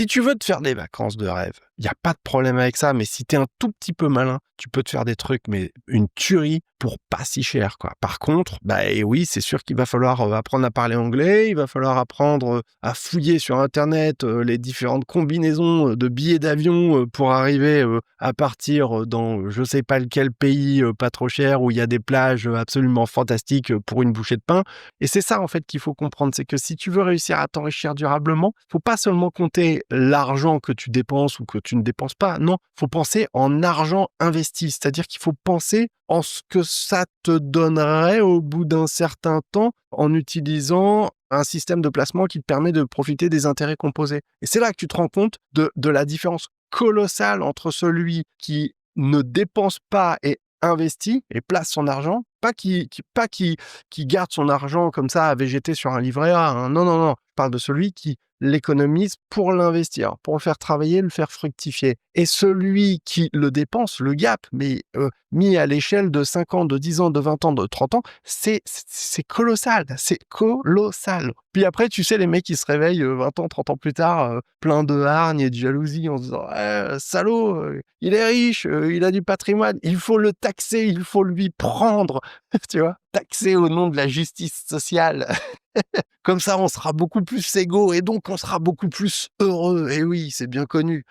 Si tu veux te faire des vacances de rêve, il y a pas de problème avec ça, mais si tu es un tout petit peu malin, tu peux te faire des trucs, mais une tuerie pour pas si cher, quoi. Par contre, et oui, c'est sûr qu'il va falloir, apprendre à parler anglais, il va falloir apprendre, à fouiller sur internet, les différentes combinaisons, de billets d'avion, pour arriver, à partir, dans, je sais pas lequel pays, pas trop cher, où il y a des plages, absolument fantastiques, pour une bouchée de pain. Et c'est ça, en fait, qu'il faut comprendre, c'est que si tu veux réussir à t'enrichir durablement, faut pas seulement compter l'argent que tu dépenses ou que tu ne dépenses pas. Non, faut penser en argent investi. C'est-à-dire qu'il faut penser en ce que ça te donnerait au bout d'un certain temps en utilisant un système de placement qui te permet de profiter des intérêts composés. Et c'est là que tu te rends compte de la différence colossale entre celui qui ne dépense pas et investit et place son argent, pas qui garde son argent comme ça à végéter sur un livret A, hein. Non, non, non. Je parle de celui qui l'économise pour l'investir, pour le faire travailler, le faire fructifier. Et celui qui le dépense, le gap, mais mis à l'échelle de 5 ans, de 10 ans, de 20 ans, de 30 ans, c'est colossal, c'est colossal. Puis après, tu sais, les mecs qui se réveillent 20 ans, 30 ans plus tard, plein de hargne et de jalousie en se disant salaud, il est riche, il a du patrimoine, il faut le taxer, il faut lui prendre, tu vois, taxer au nom de la justice sociale. Comme ça, on sera beaucoup plus égaux et donc on sera beaucoup plus heureux. Et oui, c'est bien connu.